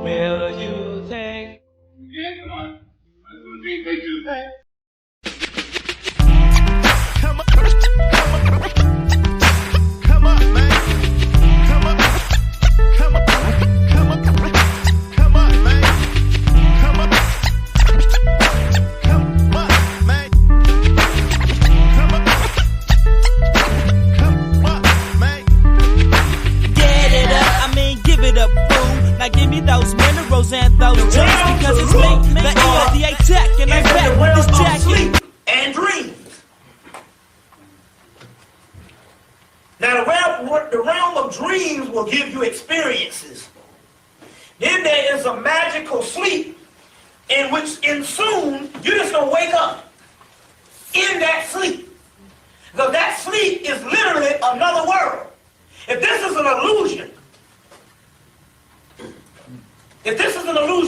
Will you take? Yeah, come on. They do. Come up, come up, man. Come up, come up, come up, come up, man. Come up, come up, man. Come up, come up, man. Get it up, I mean give it up, boom. Now give me those minerals and those drugs because it's me, the ELDA tech, and I'm back with this jacket. Sleep and dreams. Now the realm of dreams will give you experiences. Then there is a magical sleep in which soon you're just going to wake up in that sleep. Because that sleep is literally another world. If this is an illusion,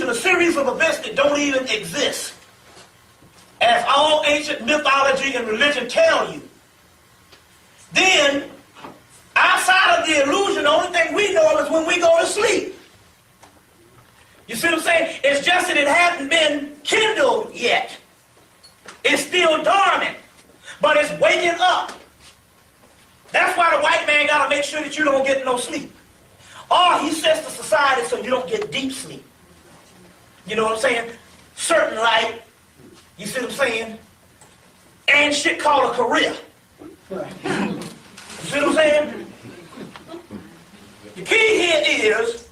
a series of events that don't even exist, as all ancient mythology and religion tell you, then outside of the illusion, the only thing we know is when we go to sleep. You see what I'm saying? It's just that it hasn't been kindled yet. It's still dormant, but it's waking up. That's why the white man got to make sure that you don't get no sleep. Or he sets the society so you don't get deep sleep. You know what I'm saying? Certain light, you see what I'm saying? And shit called a career. You see what I'm saying? The key here is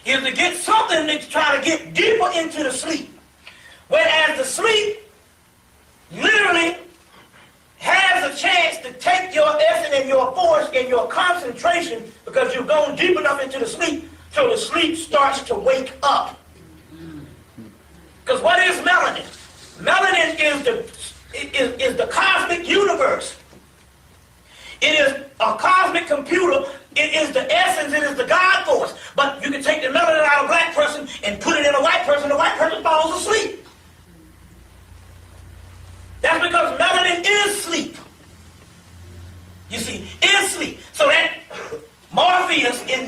to get something to try to get deeper into the sleep. Whereas the sleep literally has a chance to take your essence and your force and your concentration because you've gone deep enough into the sleep so the sleep starts to wake up. Because what is melanin? Melanin is the cosmic universe. It is a cosmic computer. It is the essence. It is the God force. But you can take the melanin out of a black person and put it in a white person. The white person falls asleep. That's because melanin is sleep. You see, is sleep. So that Morpheus in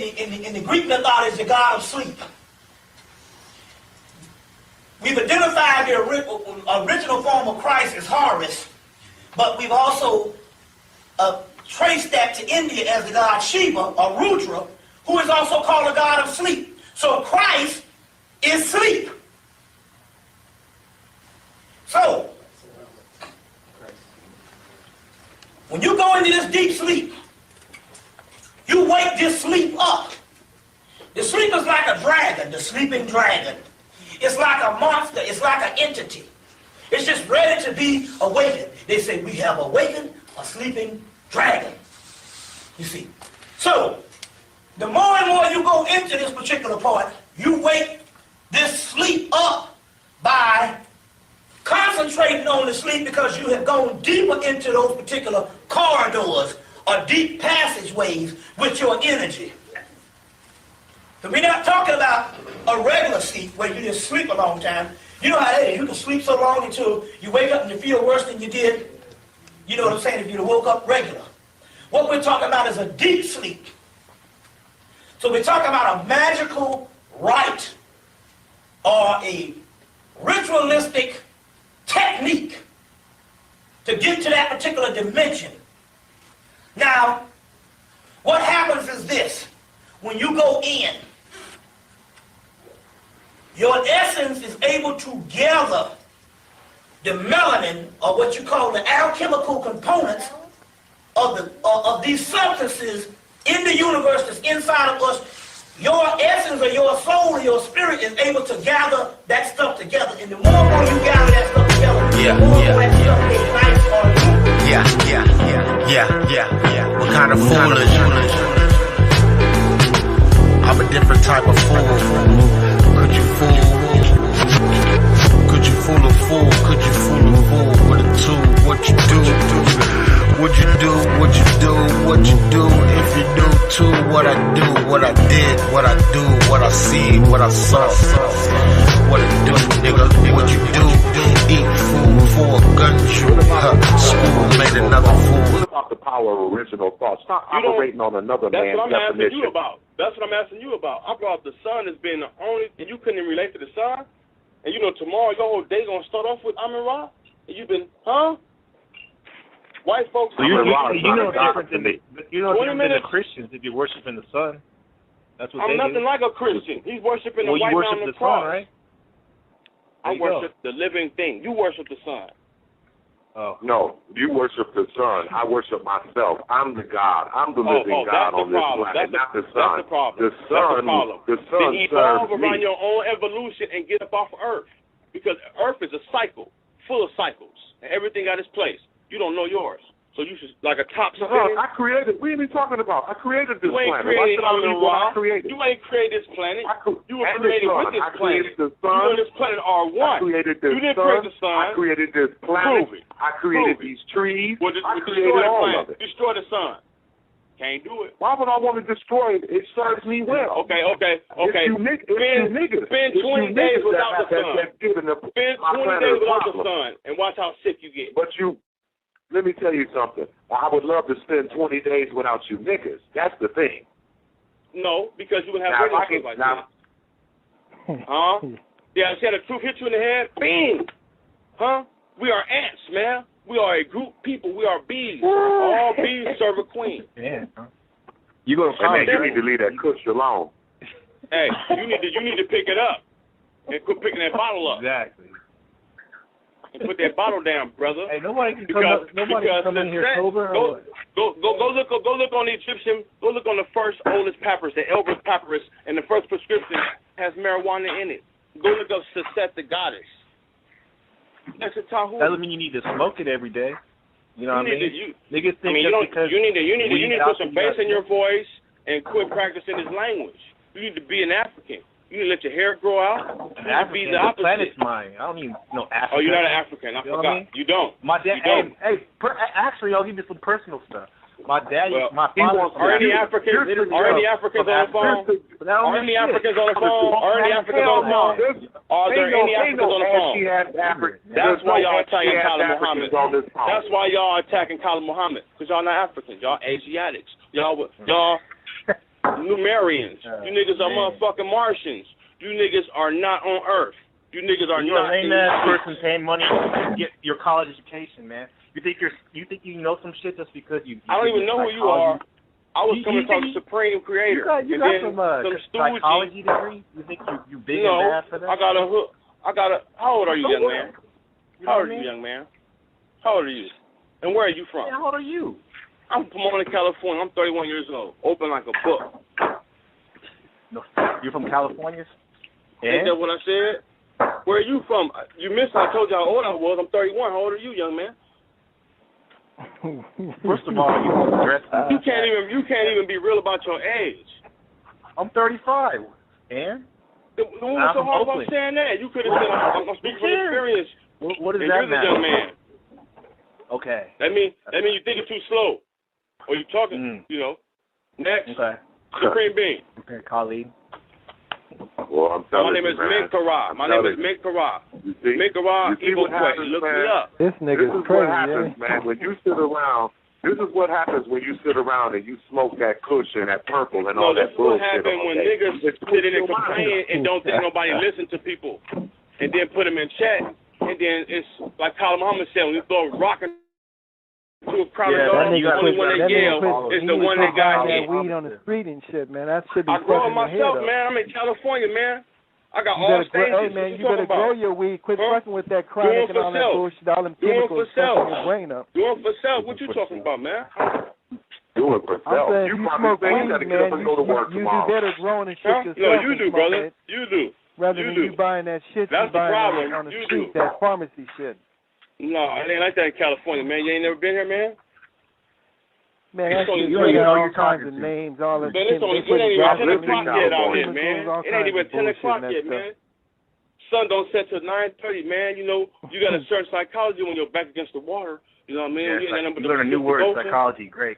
the Greek mythology is the god of sleep. We've identified the original form of Christ as Horus, but we've also traced that to India as the god Shiva or Rudra, who is also called the god of sleep. So Christ is sleep. So, when you go into this deep sleep, you wake this sleep up. The sleep is like a dragon, the sleeping dragon. It's like a monster. It's like an entity. It's just ready to be awakened. They say, we have awakened a sleeping dragon. You see. So, the more and more you go into this particular part, you wake this sleep up by concentrating on the sleep because you have gone deeper into those particular corridors or deep passageways with your energy. So we're not talking about a regular sleep where you just sleep a long time. You know how it is. You can sleep so long until you wake up and you feel worse than you did. You know what I'm saying? If you woke up regular. What we're talking about is a deep sleep. So we're talking about a magical rite or a ritualistic technique to get to that particular dimension. Now, what happens is this. When you go in, your essence is able to gather the melanin, or what you call the alchemical components of these substances in the universe that's inside of us. Your essence or your soul or your spirit is able to gather that stuff together. And the more you gather that stuff together, the more that stuff ignites or Yeah. What kind of fool is you? I'm a different type of fool. Could you fool? Could you fool a fool? Could you fool a fool with a tool? What you do? What you do? What you do? What you do? If you do too, what I do? What I did? What I do? What I see? What I saw? What it do, nigga? What you do? Eat food for a gun shoot. School made another fool. about the power of original thought. Stop operating on another man's definition. That's what I'm asking you about. That's what I'm asking you about. I brought up the sun as being the only, and you couldn't even relate to the sun. And you know tomorrow your whole day gonna start off with Amun-Ra, and you've been, White folks. So you know different than the Christians if you're worshiping the sun. That's what I'm nothing like a Christian. He's worshiping the white man on the cross. Sun, right? I worship the living thing. You worship the sun. Oh. No, you worship the sun. I worship myself. I'm the God. I'm the living God on this planet, not the sun. That's the problem. The sun then evolve serves around me. your own evolution and get up off of Earth. Because Earth is a cycle, full of cycles. And everything got its place. You don't know yours. So you should, like a top spin. I created, what are you talking about? I created this planet. You ain't created this planet. You were and created the sun. with this I created planet. the sun. You and this planet are one. I created this you didn't sun. create the sun. I created this planet. Prove it. I created Prove it. these trees. Well, I destroy created the all planet. of it. Destroy the sun. Can't do it. Why would I want to destroy it? It serves me well. Okay. It's you niggas. Spend 20 days without the sun. Spend 20 days without the sun and watch how sick you get. But let me tell you something. I would love to spend 20 days without you niggas. That's the thing. No, because you would have radio shows like that. Yeah, see how the truth hit you in the head? Bing! We are ants, man. We are a group of people. We are bees. All bees serve a queen. Yeah. You go to college. You need to leave that kush alone. Hey, you need to pick it up and quit picking that bottle up. Exactly. And put that bottle down, brother. Hey, nobody can come in here sober. Go look on the Egyptian. Go look on the first oldest papyrus, the Elber's papyrus, and the first prescription has marijuana in it. Go look up Set the goddess. That's a Tahu. That doesn't mean you need to smoke it every day. You know what I mean? Niggas think you need to put some bass in your voice and quit practicing this language. You need to be an African. You need to let your hair grow out. You need to be the opposite. The planet's mine. I don't even know African. Oh, you're not an African. I forgot. I mean? You don't. My dad. Actually, I'll give you some personal stuff. My dad, my father. Are any Africans on the phone? Are any Africans on the phone? Are any Africans on the phone? Are there any Africans on the phone? That's why y'all attacking Khalid Muhammad. That's why y'all attacking Khalid Muhammad. Because y'all not Africans. Y'all Asiatics. Y'all Numerians. You niggas are motherfucking Martians. You niggas are not on Earth. You niggas are not. Ain't that person paying money to get your college education, man? You think you know some shit just because you I don't even know who you are. I was coming to talk to Supreme Creator. You got some psychology degree? You think you big and bad for that? I got a how old are you, young man? How old are you, young man? How old are you? And where are you from? How old are you? I'm from Pomona, California. I'm 31 years old. Open like a book. No, you're from California? Ain't that what I said? Where are you from? You missed. I told you how old I was. I'm 31. How old are you, young man? First of all, you dress. You can't even be real about your age. I'm 35. And? What was so hard about saying that? You could have said I'm speaking from experience. What does and that you're matter? the young man. Okay. That mean you think it's too slow, or you talking. You know. Next. Okay. Supreme Being. Okay, Khalid. Well, I'm telling My name is Minkara. My name is Minkara. Minkara, Evil Quay. Look me up. This nigga's crazy, what happens, man. When you sit around, this is what happens when you sit around and you smoke that kush and that purple and all that bullshit. No, this is what happens when niggas sit in and complain and don't think nobody listen to people, and then put them in chat, and then it's like Khalid Muhammad said, when you throw a rock to a crowd of dogs, the only one that yell is the one that got hit. Weed on the street and shit, man. That should be. I grow it myself, man. I'm in California, man. I got all stages. Hey, man, you better grow your weed. Quit fucking with that chronic and all that bullshit, all them chemicals fucking your brain up. Doing for self. What you talking about, man? Doing for self. I'm saying if you smoke weed, man, you be better growing and shit yourself. No, you do, brother. You do. Rather than you buying that shit, that's you buying the problem. on the street, that pharmacy shit. No, it ain't like that in California, man. You ain't never been here, man? Man, that shit, you got all kinds of names, all that shit. It ain't even 10 o'clock yet out here, man. It ain't even 10 o'clock yet, man. Sun don't set till 9:30, man. You know, you got to learn psychology when you're back against the water. You know what I mean? Yeah, you learn a new word, psychology. Great.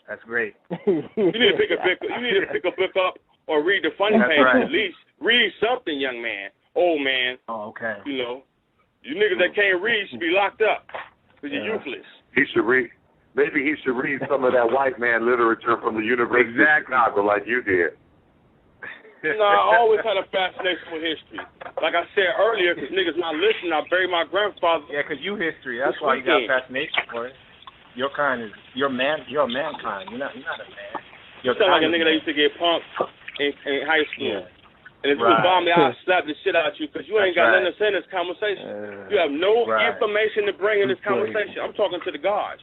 That's great. You need to pick a book up or read the funny page at least. Read something, young man, old man. Oh, okay. You know, you niggas that can't read should be locked up because you're useless. He should read. Maybe he should read some of that white man literature from the University of Chicago like you did. No, I always had a fascination with history. Like I said earlier, because niggas not listening, I buried my grandfather. Yeah, because you history. That's why you got fascination for it. Your kind is, you're mankind. You're not a man. You sound like a nigga that used to get punked in high school. Yeah. And if you was bomb me, I'll slap the shit out you because you ain't got nothing to say in this conversation. You have no information to bring in this conversation. I'm talking to the gods.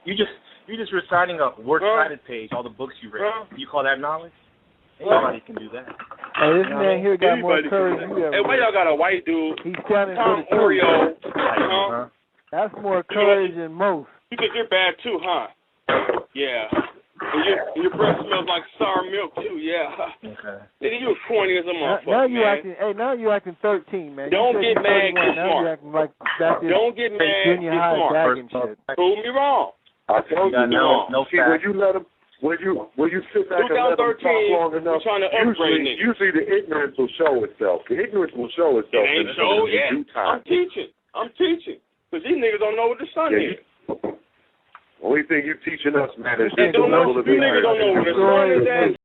You're just reciting a word-cited page, all the books you read. You call that knowledge? Anybody can do that. Hey, this man here got more courage than you ever. Hey, why y'all got a white dude? He's standing Tom for the Oreo. That's more courage than most. You think you're bad too, huh? Yeah. And your breath smells like sour milk too, yeah. Okay. Nigga, you corny as a motherfucker, now you acting 13, man. Don't get mad, get smart. You acting like back in Don't get mad, junior get high smart. shit. Prove me wrong. I told you, no see, when you let him, when you sit back and let them talk long enough, trying to upgrade usually the ignorance will show itself. The ignorance will show itself. It ain't show yet. I'm teaching. Because these niggas don't know what the sun is. Only thing you teaching us, man, is They don't know, you niggas don't know what the sun is at.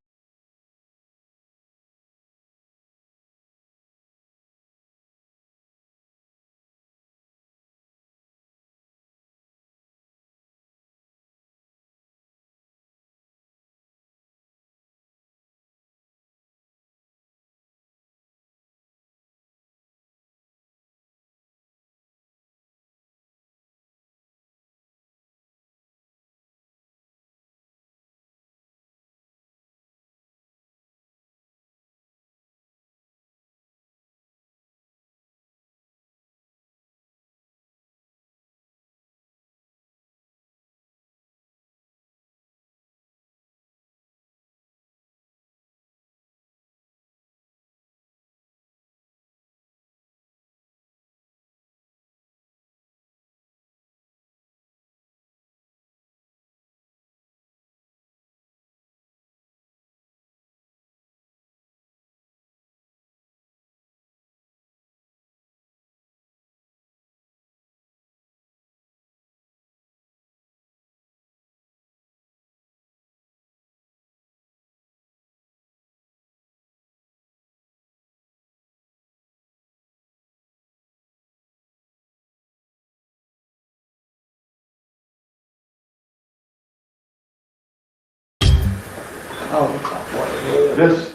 This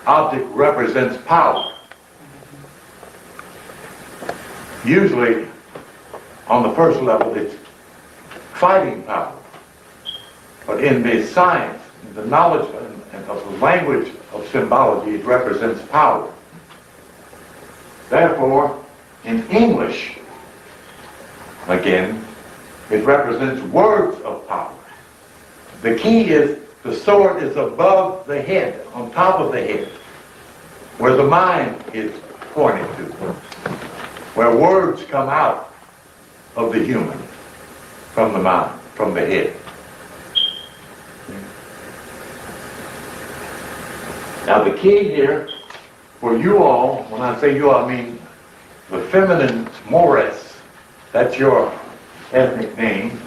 object represents power. Usually, on the first level, it's fighting power. But in the science, the knowledge of the language of symbology, it represents power. Therefore, in English, again, it represents words of power. The key is the sword is above the head, on top of the head, where the mind is pointed to, where words come out of the human, from the mind, from the head. Now the key here, for you all, when I say you all, I mean the feminine Morris, that's your ethnic name.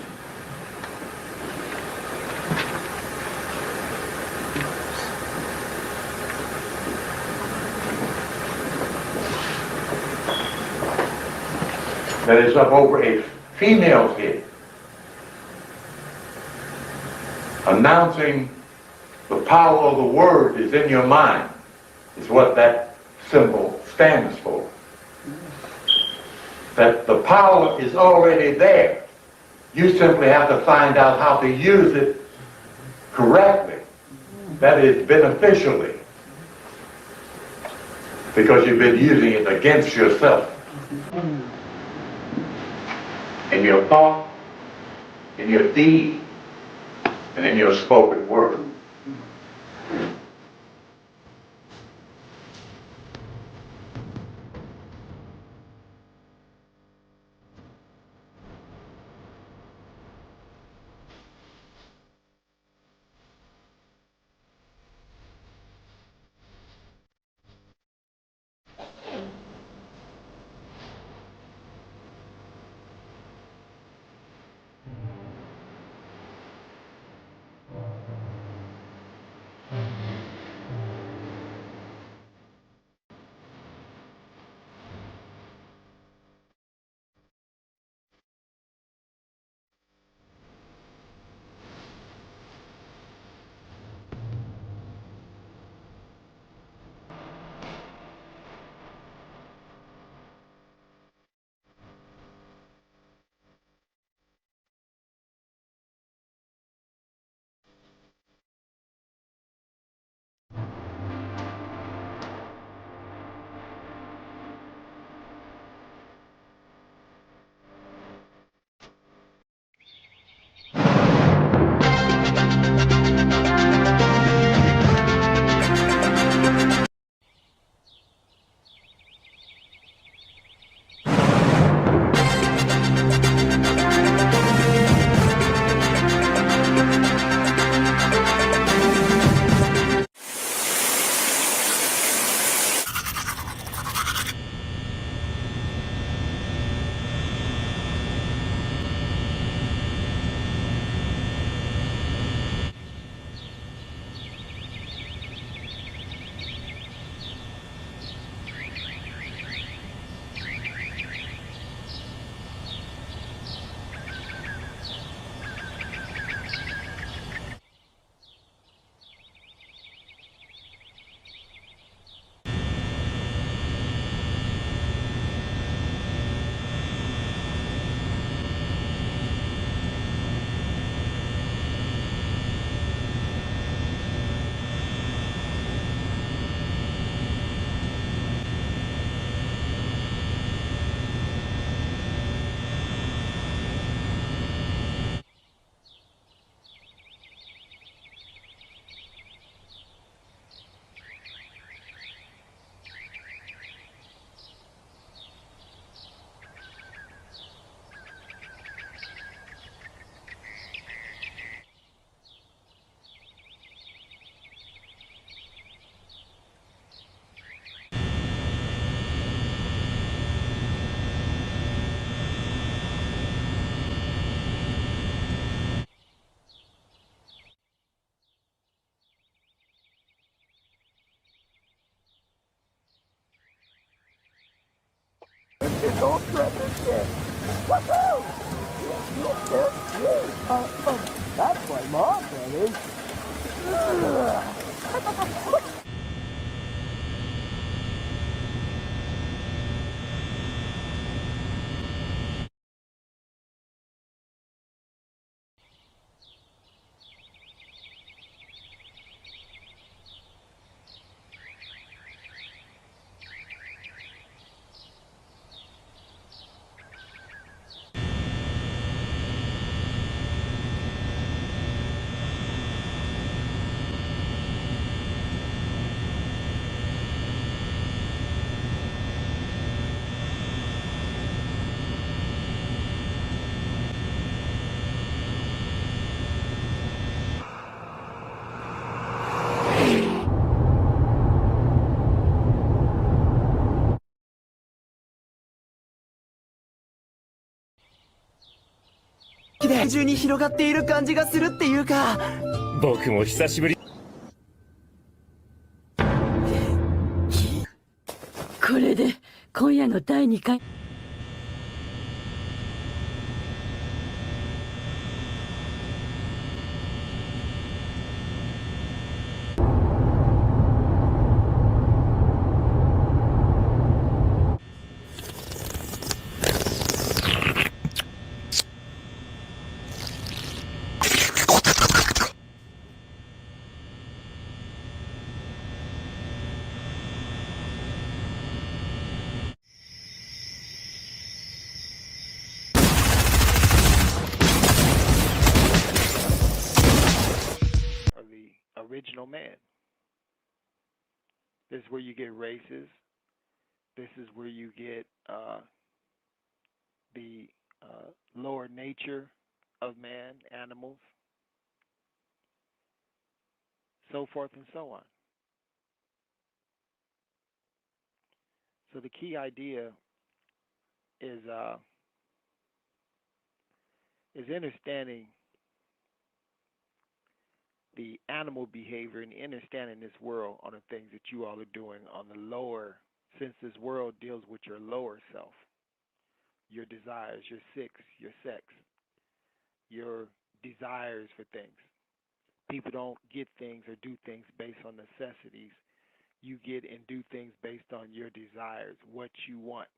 That is up over a female's head, announcing the power of the word is in your mind, is what that symbol stands for. That the power is already there. You simply have to find out how to use it correctly, that is beneficially, because you've been using it against yourself. In your thought, in your deed, and in your spoken word. Don't sweat this shit. Woohoo! That's what Mom said. Today 中に広がっている感じがするっていうか。僕も久しぶり。これで今夜の第2回。Original man. This is where you get races. This is where you get the lower nature of man, animals, so forth and so on. So the key idea is understanding the animal behavior and understanding this world on the things that you all are doing on the lower, since this world deals with your lower self, your desires, your sex, your desires for things. People don't get things or do things based on necessities. You get and do things based on your desires, what you want,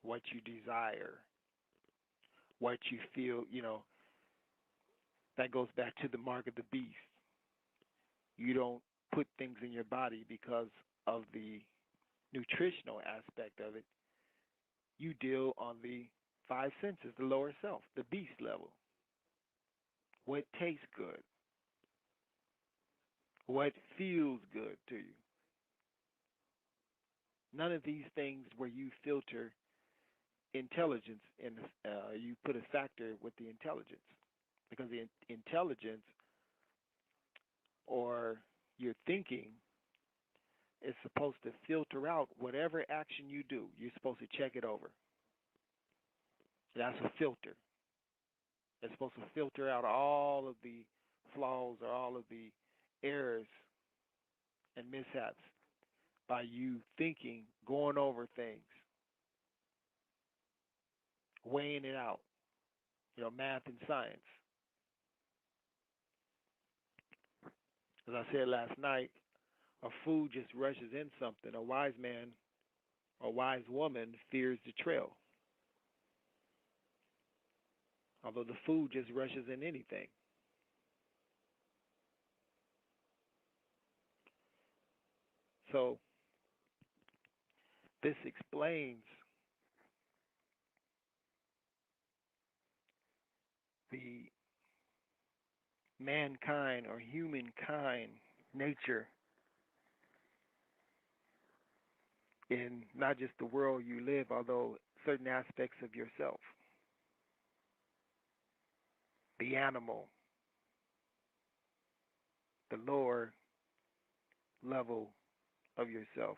what you desire, what you feel, that goes back to the mark of the beast. You don't put things in your body because of the nutritional aspect of it. You deal on the five senses, the lower self, the beast level. What tastes good? What feels good to you? None of these things where you filter intelligence and you put a factor with the intelligence. Because the intelligence or your thinking is supposed to filter out whatever action you do. You're supposed to check it over. That's a filter. It's supposed to filter out all of the flaws or all of the errors and mishaps by you thinking, going over things, weighing it out, math and science. As I said last night, a fool just rushes in something. A wise man or wise woman fears the trail. Although the fool just rushes in anything. So this explains the mankind or humankind nature in not just the world you live, although certain aspects of yourself. The animal, the lower level of yourself.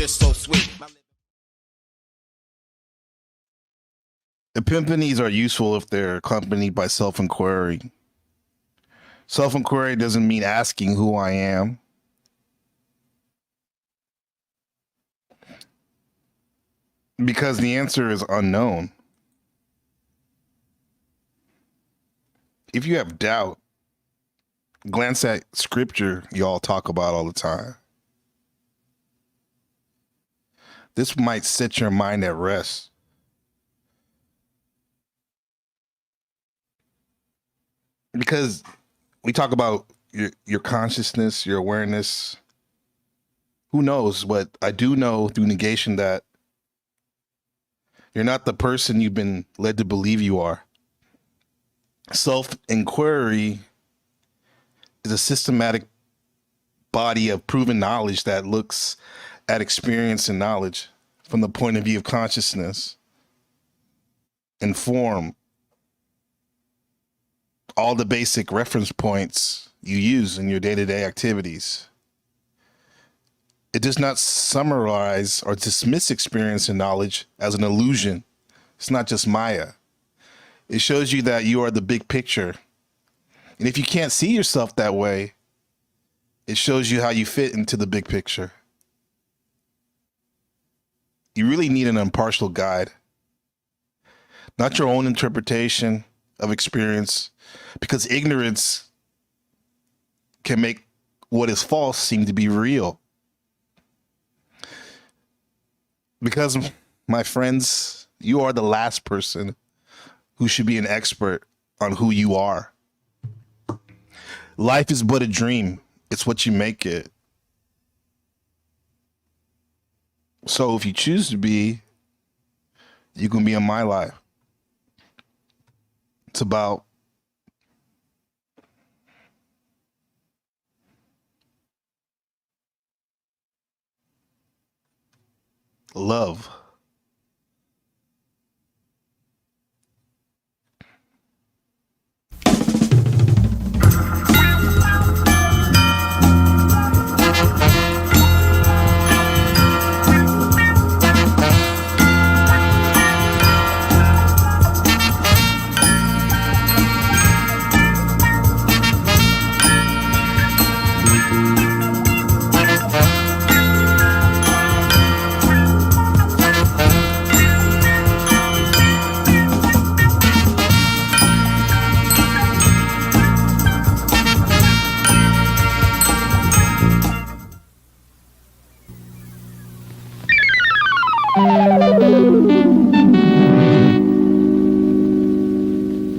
just so sweet. Epiphanies are useful if they're accompanied by self-inquiry. Self-inquiry doesn't mean asking who I am. Because the answer is unknown. If you have doubt, glance at scripture y'all talk about all the time. This might set your mind at rest. Because we talk about your consciousness, your awareness. Who knows? But I do know through negation that you're not the person you've been led to believe you are. Self-inquiry is a systematic body of proven knowledge that looks at experience and knowledge from the point of view of consciousness and form. All the basic reference points you use in your day-to-day activities. It does not summarize or dismiss experience and knowledge as an illusion. It's not just Maya. It shows you that you are the big picture. And if you can't see yourself that way, it shows you how you fit into the big picture. You really need an impartial guide, not your own interpretation of experience, because ignorance can make what is false seem to be real. Because, my friends, you are the last person who should be an expert on who you are. Life is but a dream. It's what you make it. So if you choose to be, you can be in my life. It's about love.